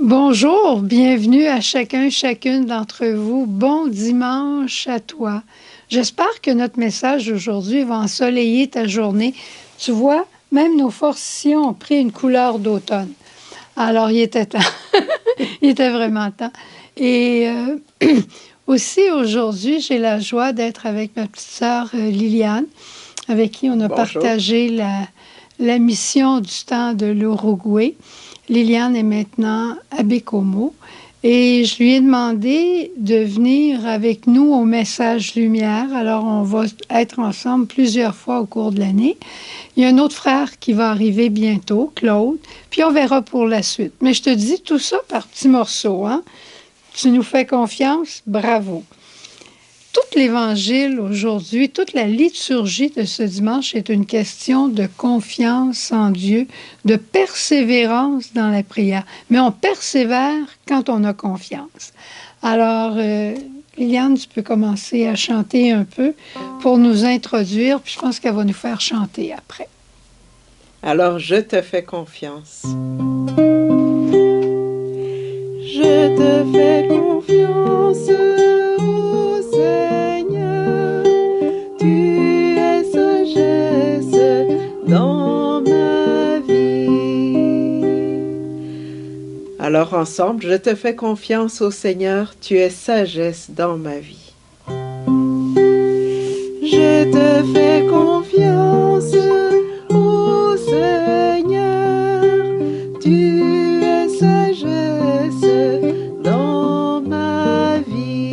Bonjour, bienvenue à chacun, chacune d'entre vous. Bon dimanche à toi. J'espère que notre message aujourd'hui va ensoleiller ta journée. Tu vois, même nos forces ont pris une couleur d'automne. Alors, il était temps. Il était vraiment temps. Et aussi, aujourd'hui, j'ai la joie d'être avec ma petite sœur Liliane, avec qui on a Bonjour. partagé la mission du temps de l'Uruguay. Liliane est maintenant à Bécomo et je lui ai demandé de venir avec nous au Message Lumière. Alors, on va être ensemble plusieurs fois au cours de l'année. Il y a un autre frère qui va arriver bientôt, Claude, puis on verra pour la suite. Mais je te dis tout ça par petits morceaux, hein? Tu nous fais confiance? Bravo! Tout l'Évangile aujourd'hui, toute la liturgie de ce dimanche est une question de confiance en Dieu, de persévérance dans la prière. Mais on persévère quand on a confiance. Alors, Liliane, tu peux commencer à chanter un peu pour nous introduire, puis je pense qu'elle va nous faire chanter après. Alors, je te fais confiance. Je te fais confiance, ô Seigneur. Tu es sagesse dans ma vie. Alors, ensemble, je te fais confiance, ô Seigneur. Tu es sagesse dans ma vie. Je te fais confiance, ô Seigneur. Tu es sagesse dans ma vie.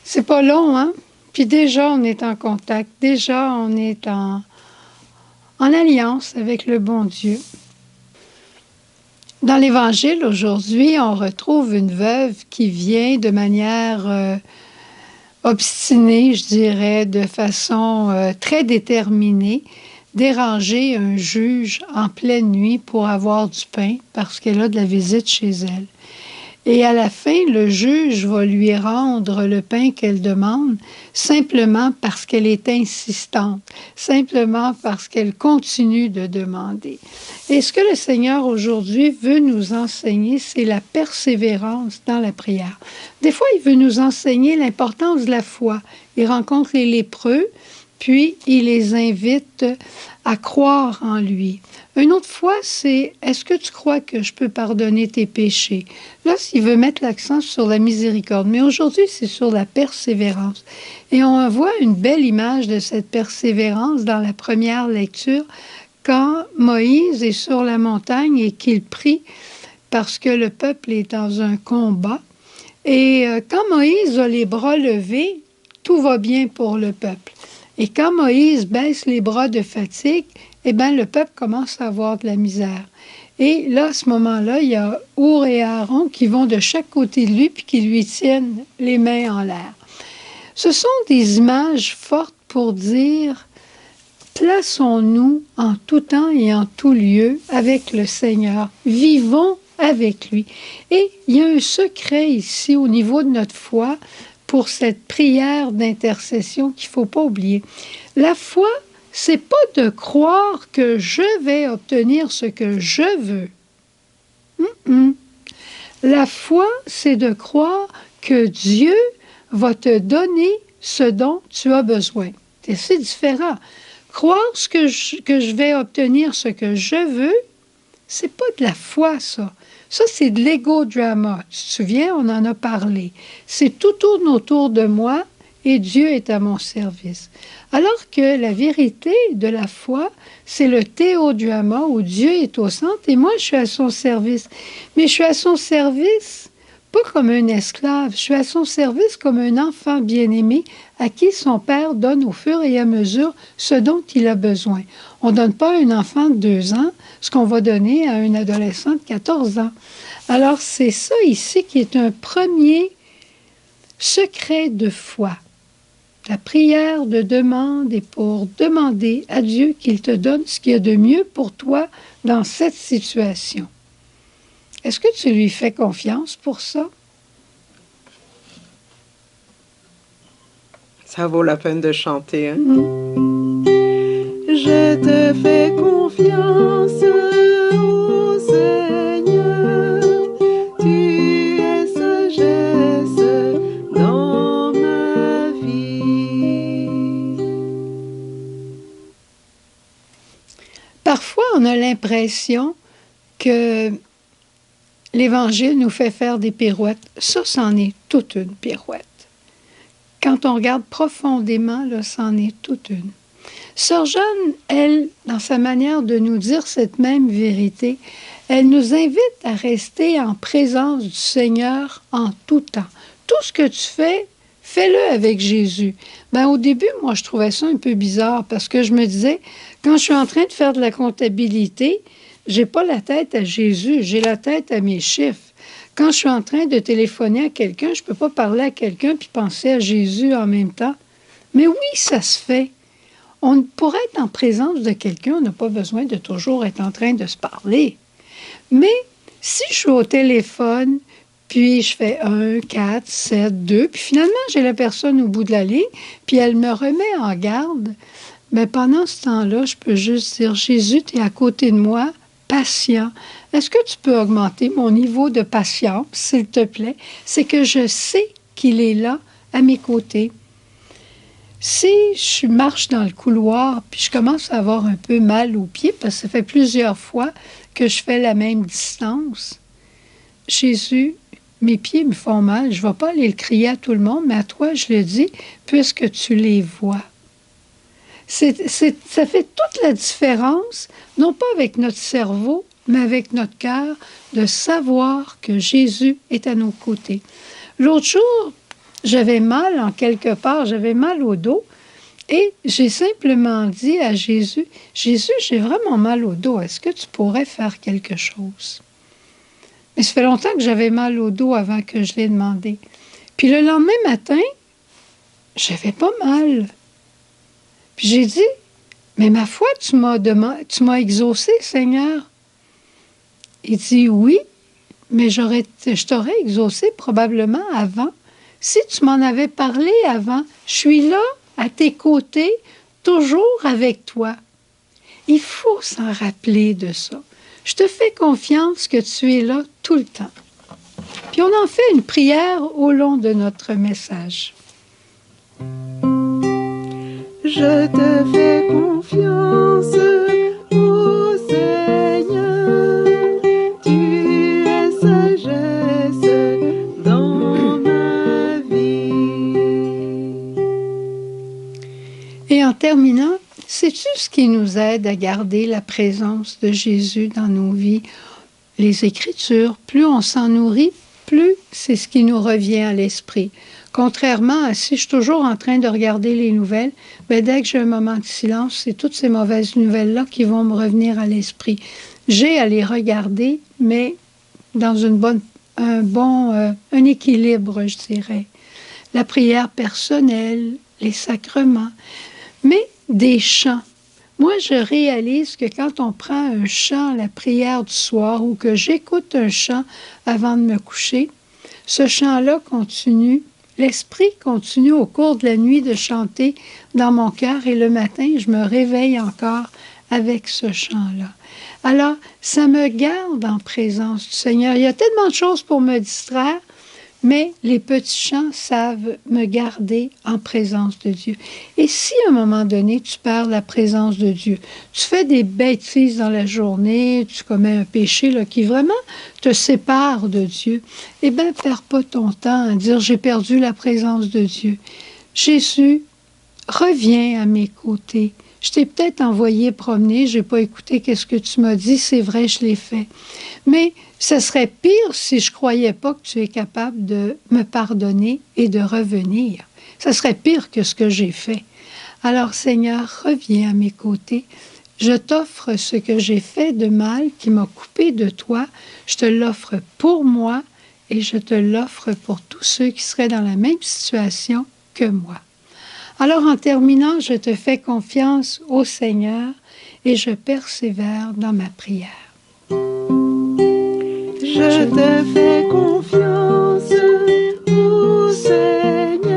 C'est pas long, hein? Puis déjà, on est en contact. Déjà, on est en alliance avec le bon Dieu. Dans l'Évangile, aujourd'hui, on retrouve une veuve qui vient de manière obstinée, je dirais, de façon très déterminée, déranger un juge en pleine nuit pour avoir du pain parce qu'elle a de la visite chez elle. Et à la fin, le juge va lui rendre le pain qu'elle demande simplement parce qu'elle est insistante, simplement parce qu'elle continue de demander. Et ce que le Seigneur aujourd'hui veut nous enseigner, c'est la persévérance dans la prière. Des fois, il veut nous enseigner l'importance de la foi. Il rencontre les lépreux, puis il les invite à croire en lui. Une autre fois, c'est « Est-ce que tu crois que je peux pardonner tes péchés? » Là, il veut mettre l'accent sur la miséricorde. Mais aujourd'hui, c'est sur la persévérance. Et on voit une belle image de cette persévérance dans la première lecture quand Moïse est sur la montagne et qu'il prie parce que le peuple est dans un combat. Et quand Moïse a les bras levés, tout va bien pour le peuple. Et quand Moïse baisse les bras de fatigue, eh bien, le peuple commence à avoir de la misère. Et là, à ce moment-là, il y a Our et Aaron qui vont de chaque côté de lui puis qui lui tiennent les mains en l'air. Ce sont des images fortes pour dire « Plaçons-nous en tout temps et en tout lieu avec le Seigneur. Vivons avec lui. » Et il y a un secret ici au niveau de notre foi pour cette prière d'intercession qu'il ne faut pas oublier. La foi, c'est pas de croire que je vais obtenir ce que je veux. La foi, c'est de croire que Dieu va te donner ce dont tu as besoin. C'est différent. Croire que je vais obtenir ce que je veux, c'est pas de la foi, ça. Ça, c'est de l'ego-drama. Tu te souviens, on en a parlé. C'est tout tourne autour de moi et Dieu est à mon service. Alors que la vérité de la foi, c'est le théodrama où Dieu est au centre et moi, je suis à son service. Mais je suis à son service pas comme un esclave, je suis à son service comme un enfant bien-aimé à qui son père donne au fur et à mesure ce dont il a besoin. On ne donne pas à un enfant de 2 ans ce qu'on va donner à un adolescent de 14 ans. Alors, c'est ça ici qui est un premier secret de foi. La prière de demande est pour demander à Dieu qu'il te donne ce qu'il y a de mieux pour toi dans cette situation. Est-ce que tu lui fais confiance pour ça? Ça vaut la peine de chanter, hein? Je te fais confiance, ô Seigneur, tu es sagesse dans ma vie. Parfois, on a l'impression que l'Évangile nous fait faire des pirouettes. Ça, c'en est toute une pirouette. Quand on regarde profondément, là, c'en est toute une. Sœur Jeanne, elle, dans sa manière de nous dire cette même vérité, elle nous invite à rester en présence du Seigneur en tout temps. Tout ce que tu fais, fais-le avec Jésus. Au début, moi, je trouvais ça un peu bizarre parce que je me disais, quand je suis en train de faire de la comptabilité, j'ai pas la tête à Jésus, j'ai la tête à mes chiffres. Quand je suis en train de téléphoner à quelqu'un, je ne peux pas parler à quelqu'un puis penser à Jésus en même temps. Mais oui, ça se fait. Pour être en présence de quelqu'un, on n'a pas besoin de toujours être en train de se parler. Mais si je suis au téléphone, puis je fais 1, 4, 7, 2, puis finalement, j'ai la personne au bout de la ligne, puis elle me remet en garde, mais pendant ce temps-là, je peux juste dire, Jésus, tu es à côté de moi, patient. Est-ce que tu peux augmenter mon niveau de patience, s'il te plaît? C'est que je sais qu'il est là, à mes côtés. Si je marche dans le couloir, puis je commence à avoir un peu mal aux pieds, parce que ça fait plusieurs fois que je fais la même distance, Jésus, mes pieds me font mal, je ne vais pas aller le crier à tout le monde, mais à toi, je le dis, puisque tu les vois. Ça fait toute la différence, non pas avec notre cerveau, mais avec notre cœur, de savoir que Jésus est à nos côtés. L'autre jour, j'avais mal en quelque part, j'avais mal au dos, et j'ai simplement dit à Jésus, « Jésus, j'ai vraiment mal au dos, est-ce que tu pourrais faire quelque chose? » Mais ça fait longtemps que j'avais mal au dos avant que je l'ai demandé. Puis le lendemain matin, j'avais pas mal. Puis j'ai dit, mais ma foi, tu m'as exaucé, Seigneur. Il dit, oui, mais je t'aurais exaucé probablement avant. Si tu m'en avais parlé avant, je suis là, à tes côtés, toujours avec toi. Il faut s'en rappeler de ça. Je te fais confiance que tu es là tout le temps. Puis on en fait une prière au long de notre message. Je te fais confiance, ô Seigneur, tu es sagesse dans ma vie. Et en terminant, sais-tu ce qui nous aide à garder la présence de Jésus dans nos vies? Les Écritures, plus on s'en nourrit, plus c'est ce qui nous revient à l'esprit. Contrairement à si je suis toujours en train de regarder les nouvelles, dès que j'ai un moment de silence, c'est toutes ces mauvaises nouvelles-là qui vont me revenir à l'esprit. J'ai à les regarder, mais dans un équilibre, je dirais. La prière personnelle, les sacrements, mais des chants. Moi, je réalise que quand on prend un chant, la prière du soir, ou que j'écoute un chant avant de me coucher, ce chant-là continue. L'Esprit continue au cours de la nuit de chanter dans mon cœur et le matin, je me réveille encore avec ce chant-là. Alors, ça me garde en présence du Seigneur. Il y a tellement de choses pour me distraire, mais les petits chants savent me garder en présence de Dieu. Et si à un moment donné, tu perds la présence de Dieu, tu fais des bêtises dans la journée, tu commets un péché là, qui vraiment te sépare de Dieu, eh bien, perds pas ton temps à dire « j'ai perdu la présence de Dieu ». Jésus, reviens à mes côtés. Je t'ai peut-être envoyé promener, je n'ai pas écouté qu'est-ce que tu m'as dit, c'est vrai, je l'ai fait. Mais ce serait pire si je ne croyais pas que tu es capable de me pardonner et de revenir. Ce serait pire que ce que j'ai fait. Alors, Seigneur, reviens à mes côtés. Je t'offre ce que j'ai fait de mal qui m'a coupé de toi. Je te l'offre pour moi et je te l'offre pour tous ceux qui seraient dans la même situation que moi. Alors, en terminant, je te fais confiance au Seigneur et je persévère dans ma prière. Je te fais confiance, ô Seigneur.